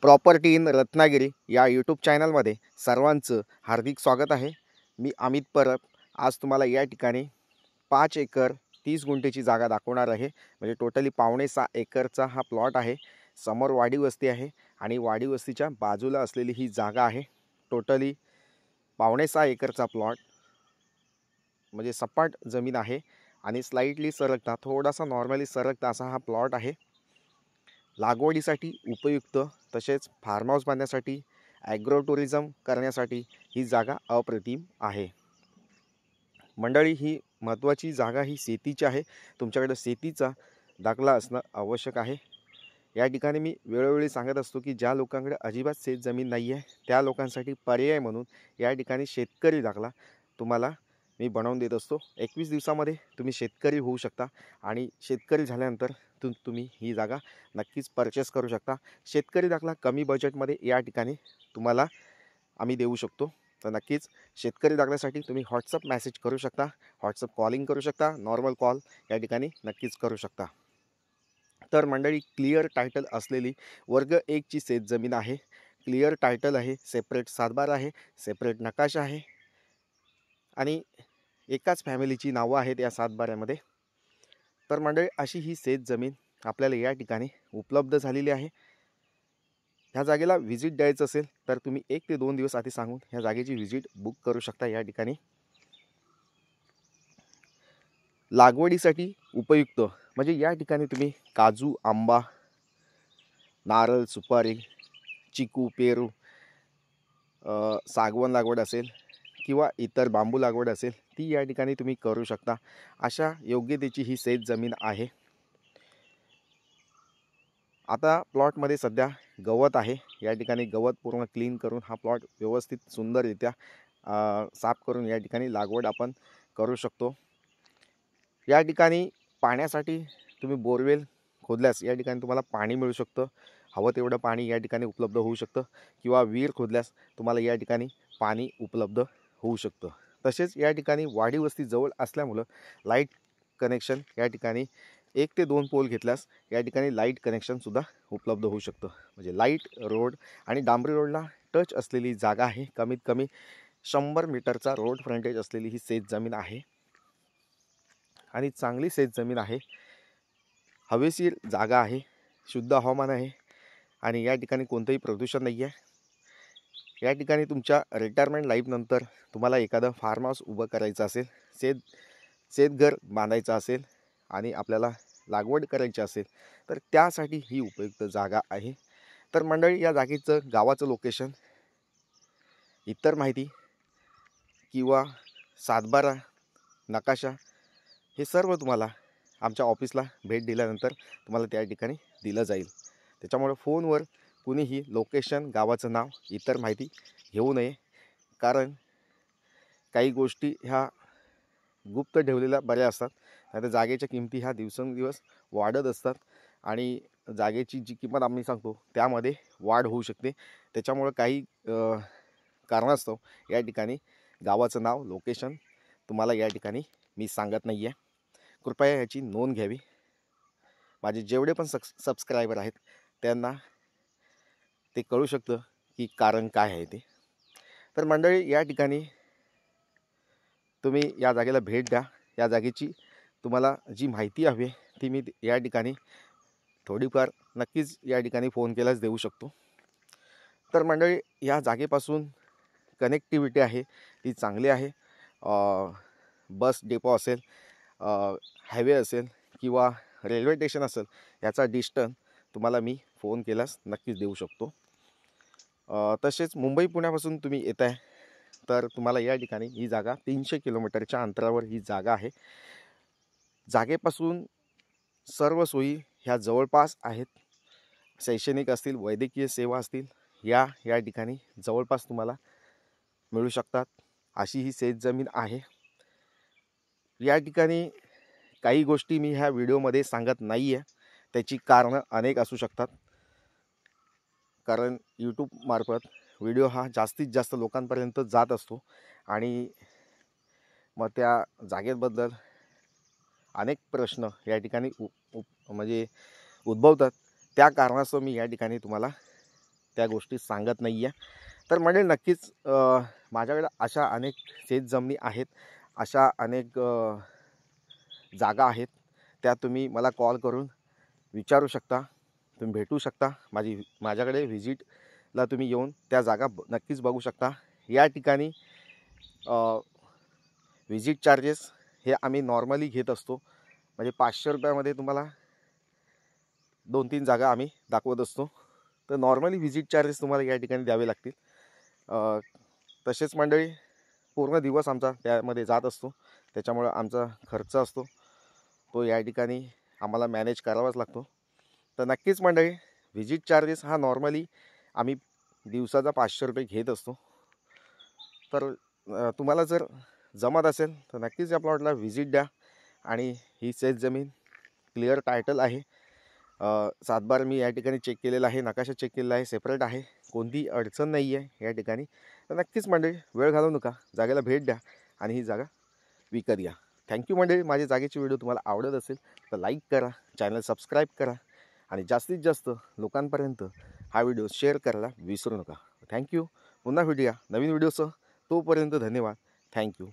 Property in Ratnagiri या YouTube चॅनलमध्ये सर्वांचं हार्दिक स्वागत आहे। मी अमित परब आज तुम्हाला या ठिकाणी 5 एकर 30 गुंठेची जागा दाखवणार आहे। म्हणजे टोटली 5.5 एकरचा हा प्लॉट आहे। समोर वाडी वस्ती आहे आणि वाडी वस्तीच्या बाजूला असलेली ही जागा आहे। टोटली 5.5 एकरचा प्लॉट म्हणजे सपाट जमीन आहे आणि स्लाइटली सरकता थोडासा नॉर्मली सरकता असा हा प्लॉट आहे। लागवडीसाठी उपयुक्त तसेच फार्म हाऊस बांधण्यासाठी ॲग्रो टुरिझम करण्यासाठी ही जागा अप्रतिम आहे। मंडळी ही महत्त्वाची जागा ही शेतीची आहे। तुमच्याकडे शेतीचा दाखला असणं आवश्यक आहे। या ठिकाणी मी वेळोवेळी सांगत असतो की ज्या लोकांकडे अजिबात शेत जमीन नाही आहे त्या लोकांसाठी पर्याय म्हणून या ठिकाणी शेतकरी दाखला तुम्हाला मी बनवून देत असतो। 21 दिवसामध्ये तुम्ही शेतकरी होऊ शकता आणि शेतकरी झाल्यानंतर तुम्ही ही जागा नक्कीच परचेस करू शकता। शेतकरी दाखला कमी बजेटमध्ये या ठिकाणी तुम्हाला आम्ही देऊ शकतो। तर नक्कीच शेतकरी दाखल्यासाठी तुम्ही व्हॉट्सअप मेसेज करू शकता, व्हॉट्सअप कॉलिंग करू शकता, नॉर्मल कॉल या ठिकाणी नक्कीच करू शकता। तर मंडळी क्लिअर टायटल असलेली वर्ग 1 ची शेत जमीन आहे। क्लिअर टायटल आहे, सेपरेट सातबारा आहे, सेपरेट नकाशा आहे आणि एकाच फॅमिलीची नावं आहेत या सातबाऱ्यामध्ये। तर मंडळी अशी ही शेत जमीन आपल्याला या ठिकाणी उपलब्ध झालेली आहे। ह्या जागेला व्हिजिट द्यायचं असेल तर तुम्ही 1 ते 2 दिवस आधी सांगून ह्या जागेची व्हिजिट बुक करू शकता। या ठिकाणी लागवडीसाठी उपयुक्त म्हणजे या ठिकाणी तुम्ही काजू, आंबा, नारळ, सुपारी, चिकू, पेरू, सागवान लागवड असेल किंवा इतर बांबू लागवड असेल ती या ठिकाणी तुम्ही करू शकता। अशा योग्यतेची ही शेत जमीन आहे। आता प्लॉटमध्ये सध्या गवत आहे। या ठिकाणी गवत पूर्ण क्लीन करून हा प्लॉट व्यवस्थित सुंदररित्या साफ करून या ठिकाणी लागवड आपण करू शकतो। या ठिकाणी पाण्यासाठी तुम्ही बोरवेल खोदल्यास या ठिकाणी तुम्हाला पाणी मिळू शकतं। हवं तेवढं पाणी या ठिकाणी उपलब्ध होऊ शकतं किंवा विहीर खोदल्यास तुम्हाला या ठिकाणी पाणी उपलब्ध होऊ शकतं। तसेच या ठिकाणी वाडी वस्ती जवळ असल्यामुळे लाईट कनेक्शन या ठिकाणी 1 ते 2 पोल घेतल्यास या ठिकाणी लाईट कनेक्शनसुद्धा उपलब्ध होऊ शकतं। म्हणजे लाईट रोड आणि डांबरी रोडला टच असलेली जागा आहे। कमीत कमी 100 मीटरचा रोड फ्रंटेज असलेली ही शेत जमीन आहे आणि चांगली शेत जमीन आहे। हवेशीर जागा आहे, शुद्ध हवामान आहे आणि या ठिकाणी कोणतंही प्रदूषण नाही आहे। या ठिकाणी तुमच्या रिटायरमेंट लाईफनंतर तुम्हाला एखादं फार्म हाऊस उभं करायचं असेल, शेतघर बांधायचं असेल आणि आपल्याला लागवड करायची असेल तर त्यासाठी ही उपयुक्त जागा आहे। तर मंडळी या जागेचं गावाचं लोकेशन, इतर माहिती किंवा सातबारा, नकाशा हे सर्व तुम्हाला आमच्या ऑफिसला भेट दिल्यानंतर तुम्हाला त्या ठिकाणी दिलं जाईल। त्याच्यामुळे फोनवर कुणीही लोकेशन, गावाचं नाव, इतर माहिती घेऊ नये, कारण काही गोष्टी ह्या गुप्त ठेवलेल्या बऱ्या असतात। नाहीतर जागेच्या किमती ह्या दिवसेंदिवस वाढत असतात आणि जागेची जी किंमत आम्ही सांगतो त्यामध्ये वाढ होऊ शकते। त्याच्यामुळे काही कारणास्तव या ठिकाणी गावाचं नाव, लोकेशन तुम्हाला या ठिकाणी मी सांगत नाही आहे। कृपया याची नोंद घ्यावी। माझे जेवढे पण सबस्क्रायबर आहेत त्यांना ते कळू शकतं की कारण काय आहे ते। तर मंडळी या ठिकाणी तुम्ही या जागेला भेट द्या। या जागेची तुम्हाला जी माहिती हवी ती मी या ठिकाणी थोडीफार नक्कीच या ठिकाणी फोन केल्यास देऊ शकतो। तर मंडळी या जागेपासून कनेक्टिव्हिटी आहे ती चांगली आहे। बस डेपो असेल, हायवे असेल किंवा रेल्वे स्टेशन असेल, याचा डिस्टन्स तुम्हाला मी फोन केल्यास नक्कीच देऊ शकतो। तसेच मुंबई पुण्यापासून तुम्ही येत आहे तर तुम्हाला या ठिकाणी ही जागा 300 किलोमीटरच्या अंतरावर ही जागा आहे। जागेपासून सर्व सोयी ह्या जवळपास आहेत। शैक्षणिक असतील, वैद्यकीय सेवा असतील, या ठिकाणी जवळपास तुम्हाला मिळू शकतात। अशी ही शेत जमीन आहे। या ठिकाणी काही गोष्टी मी ह्या व्हिडिओमध्ये सांगत नाही आहे, त्याची कारणं अनेक असू शकतात। कारण यूट्यूबमार्फत व्हिडिओ हा जास्तीत जास्त लोकांपर्यंत जात असतो आणि मग त्या जागेबद्दल अनेक प्रश्न या ठिकाणी म्हणजे उद्भवतात। त्या कारणास्तव मी या ठिकाणी तुम्हाला त्या गोष्टी सांगत नाही आहे. तर मंडळी नक्कीच माझ्याकडे अशा अनेक शेतजमिनी आहेत, अशा अनेक जागा आहेत, त्या तुम्ही मला कॉल करून विचारू शकता, तुम्ही भेटू शकता. माझ्याकडे व्हिजिटला तुम्ही येऊन त्या जागा नक्कीच बघू शकता. या ठिकाणी व्हिजिट चार्जेस हे आम्ही नॉर्मली घेत असतो, म्हणजे 500 रुपयामध्ये तुम्हाला 2-3 जागा आम्ही दाखवत असतो. तर नॉर्मली व्हिजिट चार्जेस तुम्हाला या ठिकाणी द्यावे लागतील. तसेच मंडळी पूर्ण दिवस आमचा त्यामध्ये जात असतो, त्याच्यामुळं आमचा खर्च असतो तो या ठिकाणी आम्हाला मॅनेज करावाच लागतो. तर नक्कीच मंडळी व्हिजिट चार्जेस हा नॉर्मली आम्ही दिवसाचा 500 रुपये घेत असतो. तर तुम्हाला जर जमत असेल तर नक्कीच या प्लॉटला व्हिजिट द्या. आणि ही शेतजमीन क्लिअर टायटल आहे, 7 बार मी या ठिकाणी चेक केलेला आहे, नकाशा चेक केलेला आहे, सेपरेट आहे, कोणती अडचण नाही आहे या ठिकाणी. तर नक्कीच मंडळी वेळ घालवू नका, जागेला भेट द्या आणि ही जागा विकत घ्या. थँक्यू मंडळी. माझी जागेची व्हिडिओ तुम्हाला आवडत असेल तर लाईक करा, चॅनल सबस्क्राईब करा आणि जास्तीत जास्त लोकांपर्यंत हा व्हिडिओ शेअर करायला विसरू नका. थँक्यू. पुन्हा भेटूया नवीन व्हिडिओसह. तोपर्यंत धन्यवाद. थँक्यू.